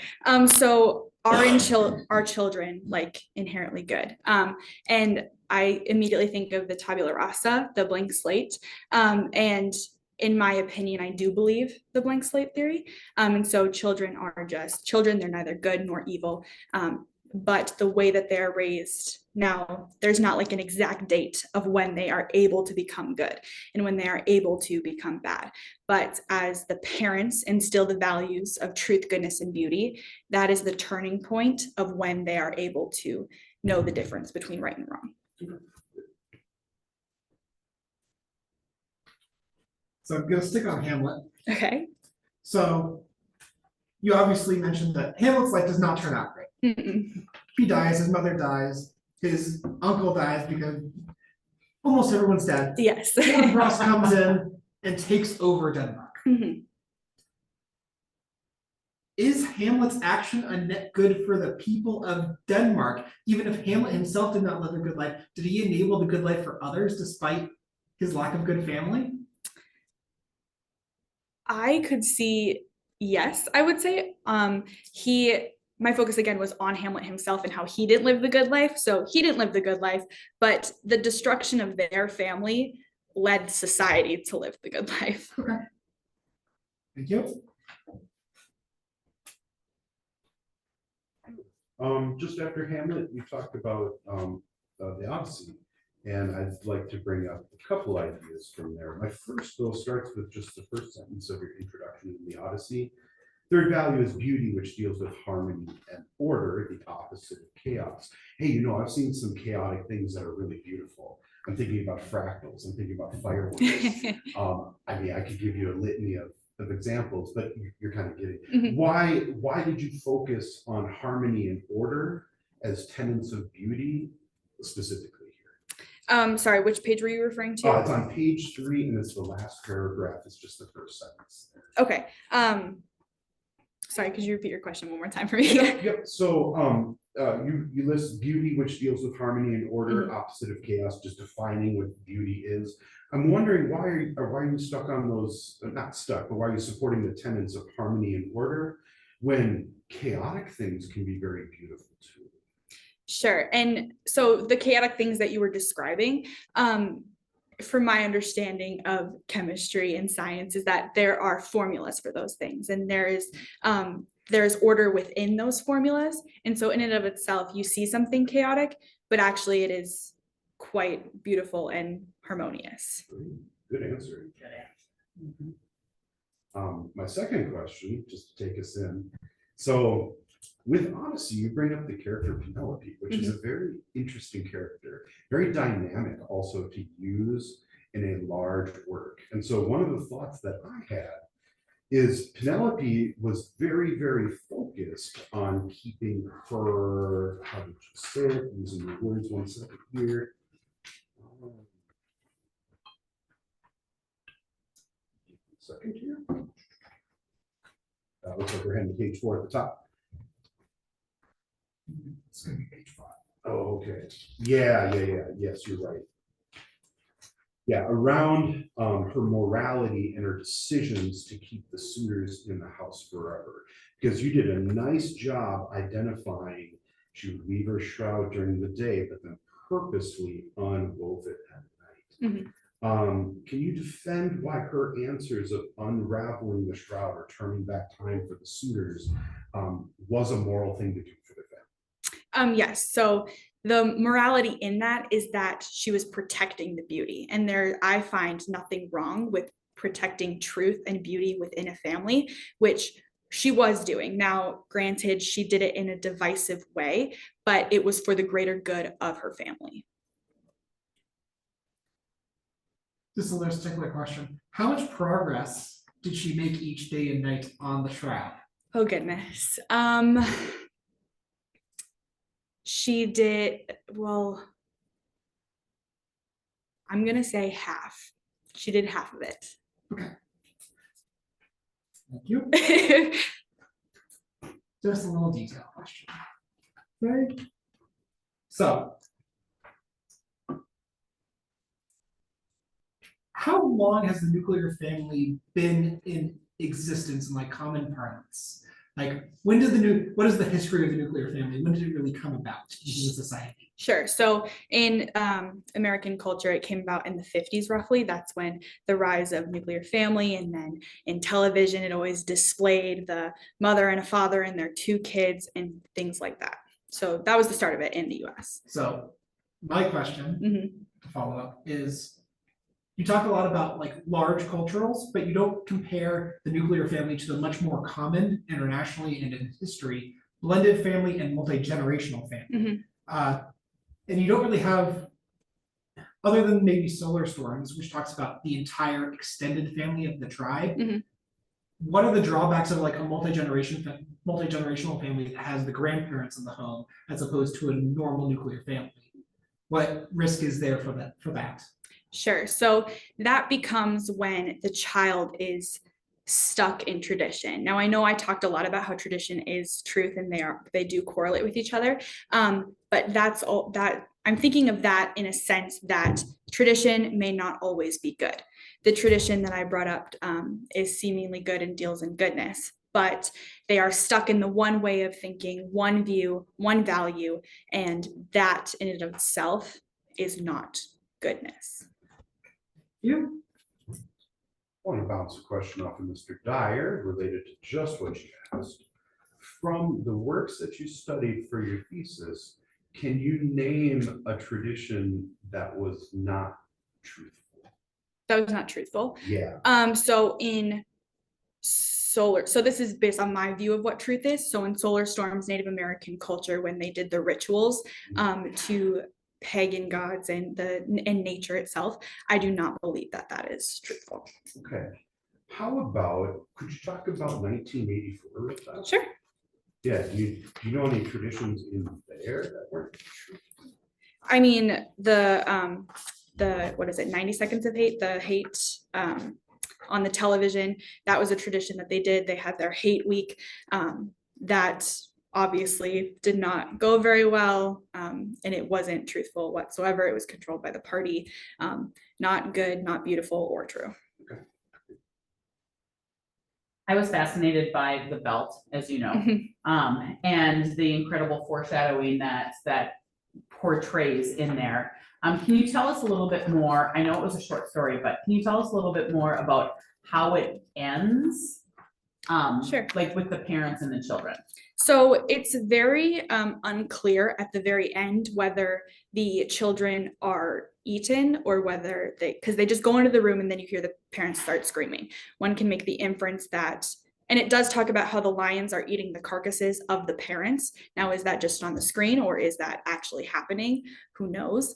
So are children like inherently good? And I immediately think of the tabula rasa, the blank slate. And in my opinion, I do believe the blank slate theory. And so children are just children. They're neither good nor evil. But the way that they're raised now, there's not like an exact date of when they are able to become good and when they are able to become bad. But as the parents instill the values of truth, goodness, and beauty, that is the turning point of when they are able to know the difference between right and wrong. So I'm gonna stick on Hamlet. Okay. So you obviously mentioned that Hamlet's life does not turn out great. He dies, his mother dies, his uncle dies because almost everyone's dead. Yes. Ross comes in and takes over Denmark. Is Hamlet's action a net good for the people of Denmark? Even if Hamlet himself did not live a good life, did he enable the good life for others despite his lack of good family? I could see, yes, I would say. My focus again was on Hamlet himself and how he didn't live the good life. So he didn't live the good life, but the destruction of their family led society to live the good life. Okay. Thank you. Just after Hamlet, we talked about the Odyssey, and I'd like to bring up a couple ideas from there. My first, though, starts with just the first sentence of your introduction in the Odyssey. Third value is beauty, which deals with harmony and order, the opposite of chaos. Hey, I've seen some chaotic things that are really beautiful. I'm thinking about fractals. I'm thinking about fireworks. I mean, I could give you a litany of examples, but you're kind of getting why did you focus on harmony and order as tenets of beauty specifically here? Sorry, which page were you referring to? Oh, it's on page 3, and it's the last paragraph. It's just the first sentence. Okay. Sorry, could you repeat your question one more time for me? Yep. So you list beauty, which deals with harmony and order, opposite of chaos, just defining what beauty is. I'm wondering why are you stuck on those, not stuck, but why are you supporting the tenets of harmony and order when chaotic things can be very beautiful too? Sure. And so the chaotic things that you were describing, from my understanding of chemistry and science, is that there are formulas for those things, and there's order within those formulas. And so in and of itself, you see something chaotic, but actually it is quite beautiful and harmonious. Good answer. My second question, just to take us in. So with Odyssey, you bring up the character Penelope, which is a very interesting character, very dynamic also to use in a large work. And so one of the thoughts that I had is Penelope was very, very focused on keeping her, how did you say it, using the words one second here. Second here. Looks like we're heading to page 4 at the top. It's gonna be page 5. Oh, okay. Yeah. Yes, you're right. Yeah, around her morality and her decisions to keep the suitors in the house forever. Because you did a nice job identifying she would weave her shroud during the day, but then purposely unwove it at night. Can you defend why her answers of unraveling the shroud or turning back time for the suitors was a moral thing to do for the family? Yes. So the morality in that is that she was protecting the beauty, and there I find nothing wrong with protecting truth and beauty within a family, which she was doing. Now, granted, she did it in a divisive way, but it was for the greater good of her family. This is a less particular question. How much progress did she make each day and night on the shroud? Oh goodness. She did, well, I'm gonna say half. She did half of it. Thank you. Just a little detail question. Okay. So, how long has the nuclear family been in existence in like common parlance? Like, when did what is the history of the nuclear family? When did it really come about in human society? Sure. So in American culture, it came about in the 50s, roughly. That's when the rise of nuclear family, and then in television, it always displayed the mother and a father and their 2 kids and things like that. So that was the start of it in the US. So, my question to follow up is, you talk a lot about like large culturals, but you don't compare the nuclear family to the much more common internationally and in history, blended family and multi-generational family. And you don't really have, other than maybe solar storms, which talks about the entire extended family of the tribe. What are the drawbacks of like a multi-generational family that has the grandparents in the home as opposed to a normal nuclear family? What risk is there for that? Sure. So that becomes when the child is stuck in tradition. Now, I know I talked a lot about how tradition is truth, and they do correlate with each other. But that's all that I'm thinking of, that in a sense that tradition may not always be good. The tradition that I brought up is seemingly good and deals in goodness, but they are stuck in the one way of thinking, one view, one value, and that in and of itself is not goodness. You? I want to bounce a question off of Mr. Dyer related to just what you asked. From the works that you studied for your thesis, can you name a tradition that was not truthful? That was not truthful. Yeah. So in solar, so this is based on my view of what truth is. So in solar storms, Native American culture, when they did the rituals to pagan gods and nature itself, I do not believe that that is truthful. Okay. How about, could you talk about 1984 with that? Sure. Yeah, do you know any traditions in there that weren't truthful? I mean, the what is it, 90 Seconds of Hate, the hate on the television, that was a tradition that they did. They had their hate week that obviously did not go very well, and it wasn't truthful whatsoever. It was controlled by the party. Not good, not beautiful, or true. Okay. I was fascinated by the belt, as you know, and the incredible foreshadowing that portrays in there. Can you tell us a little bit more? I know it was a short story, but can you tell us a little bit more about how it ends? Sure. Like with the parents and the children. So it's very unclear at the very end whether the children are eaten or whether because they just go into the room and then you hear the parents start screaming. One can make the inference that, and it does talk about how the lions are eating the carcasses of the parents. Now, is that just on the screen or is that actually happening? Who knows?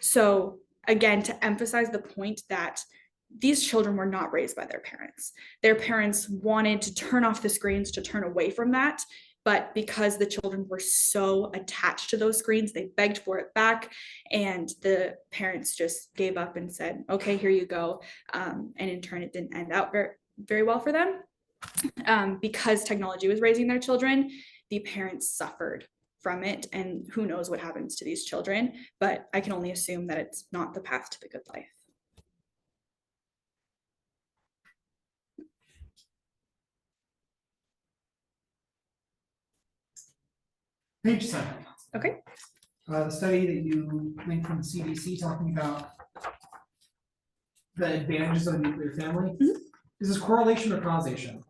So again, to emphasize the point that these children were not raised by their parents. Their parents wanted to turn off the screens, to turn away from that. But because the children were so attached to those screens, they begged for it back. And the parents just gave up and said, okay, here you go. And in turn, it didn't end out very, very well for them. Because technology was raising their children, the parents suffered from it. And who knows what happens to these children. But I can only assume that it's not the path to the good life. Page 7. Okay. The study that you linked from the CDC talking about the advantages of a nuclear family. Mhm. Is this correlation or causation?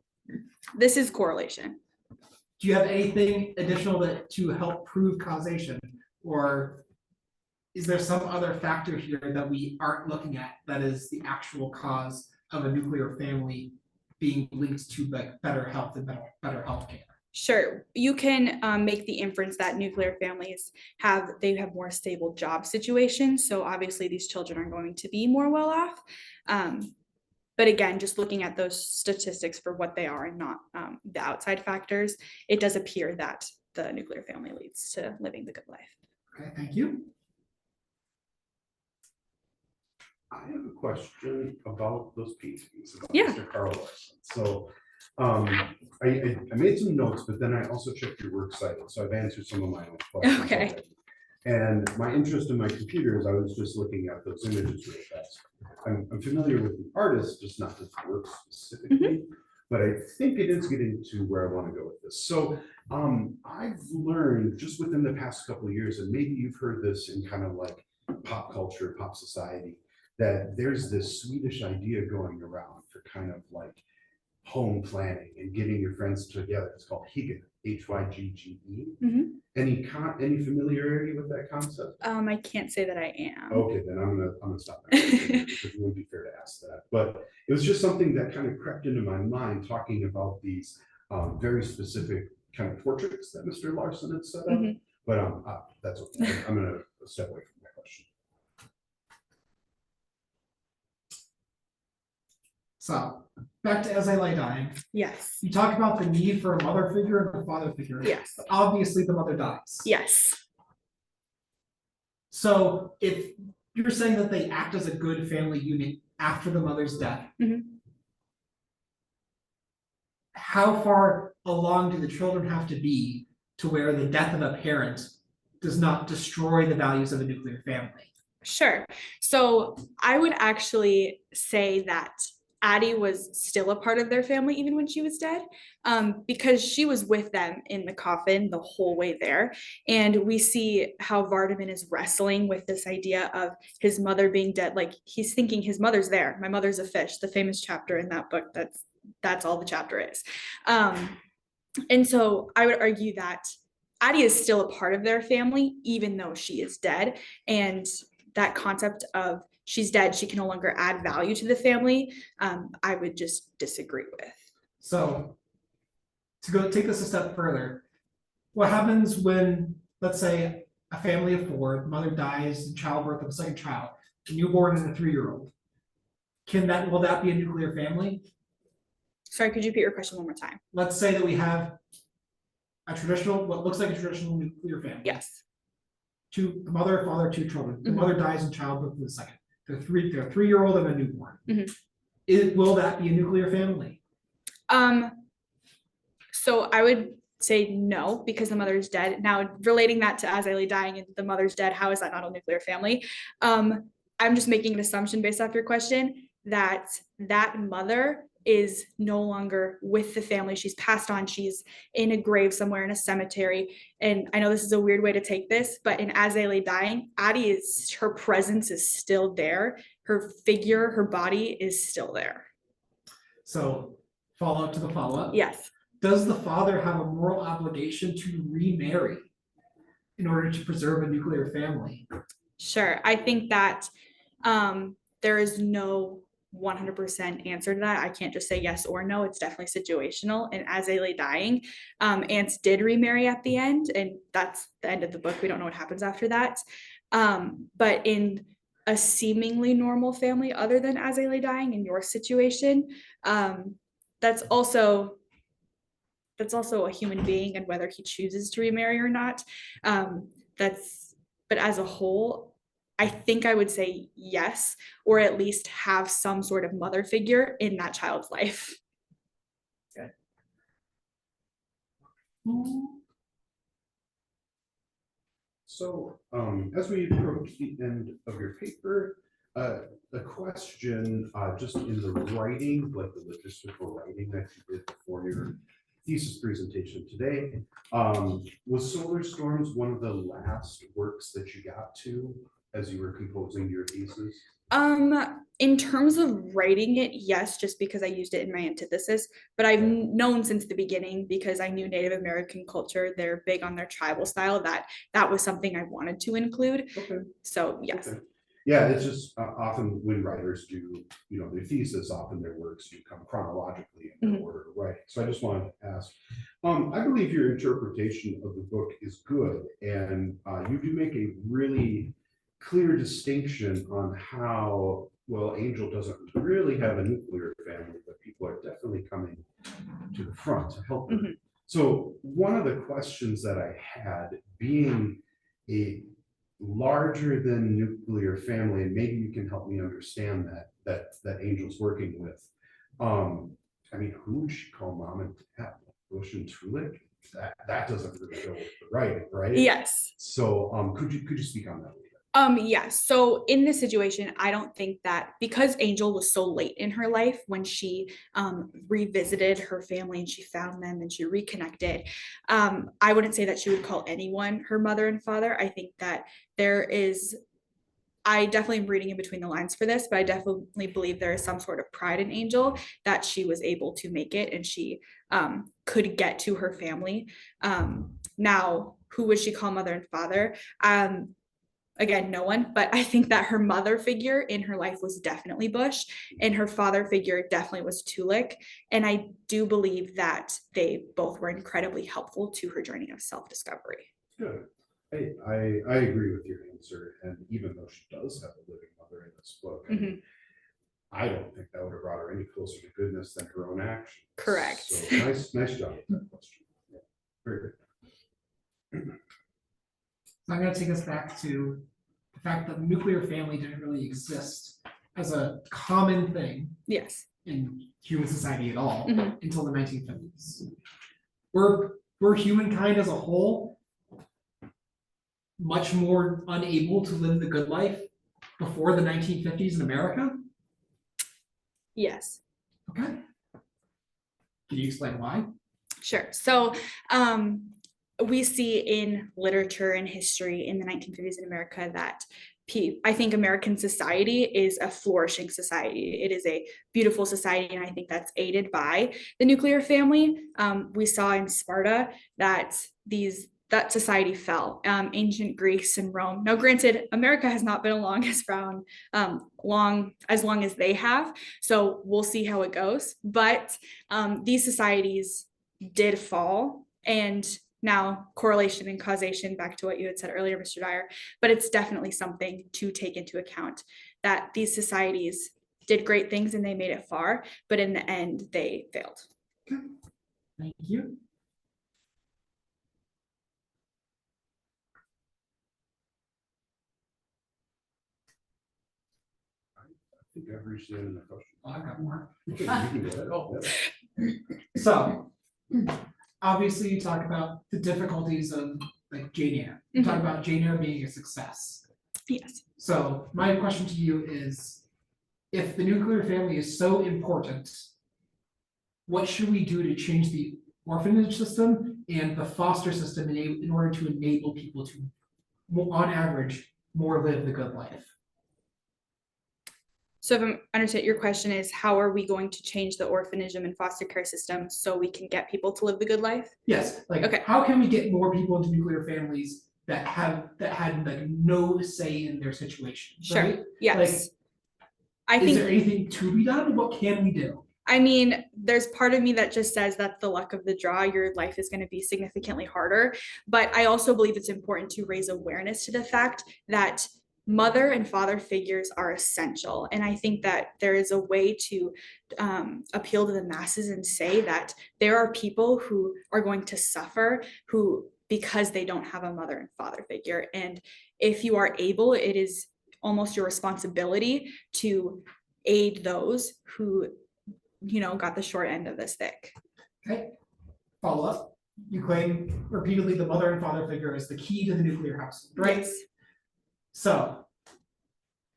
This is correlation. Do you have anything additional to help prove causation? Or is there some other factor here that we aren't looking at that is the actual cause of a nuclear family being linked to like better health and better healthcare? Sure, you can make the inference that nuclear families have more stable job situations. So obviously these children are going to be more well off. But again, just looking at those statistics for what they are and not the outside factors, it does appear that the nuclear family leads to living the good life. Okay, thank you. I have a question about those paintings, about Yeah. Mr. Carl Larson. So I made some notes, but then I also checked your works cited, so I've answered some of my own questions. Okay. already. And my interest in my computer is I was just looking at those images real fast. I'm familiar with the artist, just not his work specifically, but I think it is getting to where I want to go with this. So I've learned just within the past couple of years, and maybe you've heard this in kind of like pop culture, pop society, that there's this Swedish idea going around for kind of like home planning and getting your friends together. It's called Hygge, Hygge. Mhm. Any familiarity with that concept? I can't say that I am. Okay, then I'm gonna stop there, because it wouldn't be fair to ask that. But it was just something that kind of crept into my mind, talking about these very specific kind of portraits that Mr. Larson had set up. Mhm. But that's okay. I'm gonna step away from my question. So back to As I Lay Dying. Yes. You talk about the need for a mother figure and a father figure. Yes. But obviously the mother dies. Yes. So if you're saying that they act as a good family unit after the mother's death, Mhm. how far along do the children have to be to where the death of a parent does not destroy the values of a nuclear family? Sure. So I would actually say that Addie was still a part of their family even when she was dead, because she was with them in the coffin the whole way there. And we see how Vardaman is wrestling with this idea of his mother being dead. Like he's thinking his mother's there. My mother's a fish, the famous chapter in that book. That's all the chapter is. And so I would argue that Addie is still a part of their family, even though she is dead. And that concept of she's dead, she can no longer add value to the family, I would just disagree with. So to go take this a step further, what happens when, let's say, a family of four, the mother dies in childbirth of a second child, a newborn and a 3-year-old? Will that be a nuclear family? Sorry, could you repeat your question one more time? Let's say that we have a traditional, what looks like a traditional nuclear family. Yes. A mother, father, 2 children. The Mhm. mother dies in childbirth of the second. They're a 3-year-old and a newborn. Mhm. Will that be a nuclear family? So I would say no, because the mother's dead. Now, relating that to As I Lay Dying and the mother's dead, how is that not a nuclear family? I'm just making an assumption based off your question that that mother is no longer with the family. She's passed on. She's in a grave somewhere in a cemetery. And I know this is a weird way to take this, but in As I Lay Dying, Addie her presence is still there. Her figure, her body is still there. So follow-up to the follow-up. Yes. Does the father have a moral obligation to remarry in order to preserve a nuclear family? Sure. I think that there is no 100% answer to that. I can't just say yes or no. It's definitely situational. And As I Lay Dying, Ants did remarry at the end, and that's the end of the book. We don't know what happens after that. But in a seemingly normal family, other than As I Lay Dying, in your situation, that's also a human being, and whether he chooses to remarry or not. But as a whole, I think I would say yes, or at least have some sort of mother figure in that child's life. Good. So as we approach the end of your paper, a question just in the writing, like the logistical writing that you did before your thesis presentation today, was Solar Storms one of the last works that you got to as you were composing your thesis? In terms of writing it, yes, just because I used it in my antithesis, but I've known since the beginning, because I knew Native American culture, they're big on their tribal style, that was something I wanted to include. Okay. So yes. Okay. Yeah, it's just often when writers do, their thesis, often their works do come chronologically in their order of writing. So I just wanted to ask, I believe your interpretation of the book is good, and you do make a really clear distinction on how, well, Angel doesn't really have a nuclear family, but people are definitely coming to the front to help her. So one of the questions that I had, being a larger than nuclear family, and maybe you can help me understand that Angel's working with. I mean, who would she call mom and dad? Bush and Tulik? That doesn't really go with the writing, right? Yes. So could you speak on that? Yes. So in this situation, I don't think that, because Angel was so late in her life when she revisited her family and she found them and she reconnected, I wouldn't say that she would call anyone her mother and father. I think that I definitely am reading in between the lines for this, but I definitely believe there is some sort of pride in Angel that she was able to make it and she could get to her family. Now, who would she call mother and father? Again, no one, but I think that her mother figure in her life was definitely Bush, and her father figure definitely was Tulik. And I do believe that they both were incredibly helpful to her journey of self-discovery. Good. I agree with your answer. And even though she does have a living mother in this book, I don't think that would have brought her any closer to goodness than her own actions. Correct. So nice job with that question. Yeah, very good. So I'm going to take us back to the fact that the nuclear family didn't really exist as a common thing Yes. in human society at all until the 1950s. Were humankind as a whole much more unable to live the good life before the 1950s in America? Yes. Okay. Can you explain why? Sure. So we see in literature and history in the 1950s in America that I think American society is a flourishing society. It is a beautiful society, and I think that's aided by the nuclear family. We saw in Sparta that society fell. Ancient Greece and Rome. Now, granted, America has not been along as long as they have, so we'll see how it goes. But these societies did fall, and now correlation and causation, back to what you had said earlier, Mr. Dyer, but it's definitely something to take into account, that these societies did great things and they made it far, but in the end they failed. Okay. Thank you. I think I've reached the end of the question. Oh, I've got more. Okay, you can go ahead. Oh. Yeah. So, obviously, you talk about the difficulties of like Jane Eyre. You talk about Jane Eyre being a success. Yes. So, my question to you is, if the nuclear family is so important, what should we do to change the orphanage system and the foster system in order to enable people to, on average, more live the good life? So if I understand, your question is, how are we going to change the orphanage and foster care system so we can get people to live the good life? Yes, like Okay. How can we get more people into nuclear families that had like no say in their situation? Sure. Right? Yes. Like, is there anything to be done? What can we do? I mean, there's part of me that just says that's the luck of the draw. Your life is going to be significantly harder. But I also believe it's important to raise awareness to the fact that mother and father figures are essential. And I think that there is a way to appeal to the masses and say that there are people who are going to suffer because they don't have a mother and father figure. And if you are able, it is almost your responsibility to aid those who got the short end of the stick. Okay. Follow up. You claim repeatedly the mother and father figure is the key to the nuclear household, right? Yes. So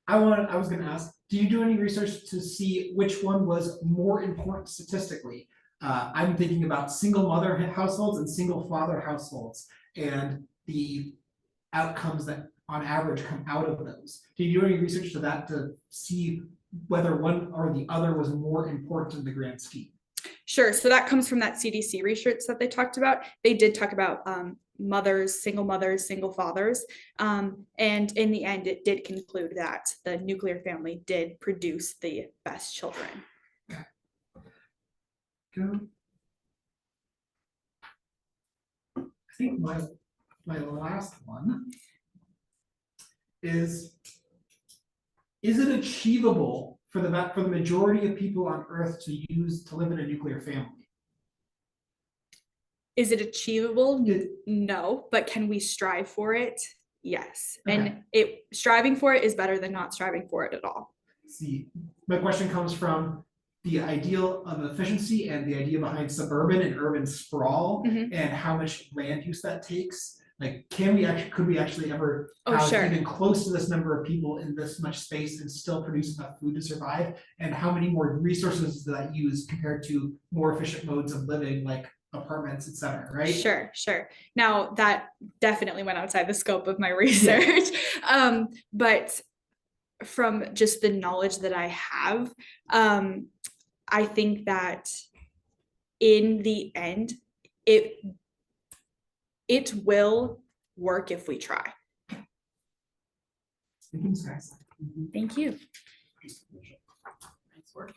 I was going to ask, do you do any research to see which one was more important statistically? I'm thinking about single mother households and single father households and the outcomes that on average come out of those? Did you do any research to that to see whether one or the other was more important in the grand scheme? Sure. So that comes from that CDC research that they talked about. They did talk about mothers, single fathers. And in the end, it did conclude that the nuclear family did produce the best children. Go. I think my last one is it achievable for the majority of people on Earth to live in a nuclear family? Is it achievable? Yeah. No, but can we strive for it? Yes. Okay. And striving for it is better than not striving for it at all. See, my question comes from the ideal of efficiency and the idea behind suburban and urban sprawl Mhm. and how much land use that takes. Like, could we actually ever Oh, house sure. even close to this number of people in this much space and still produce enough food to survive? And how many more resources does that use compared to more efficient modes of living, like apartments, et cetera, right? Sure. Now that definitely went outside the scope of my research. But from just the knowledge that I have, I think that in the end, it will work if we try. Thank you. Nice work.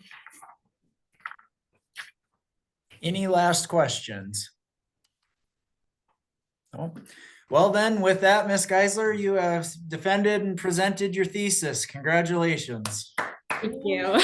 Any last questions? No? Well then, with that, Ms. Geiszler, you have defended and presented your thesis. Congratulations. Thank you.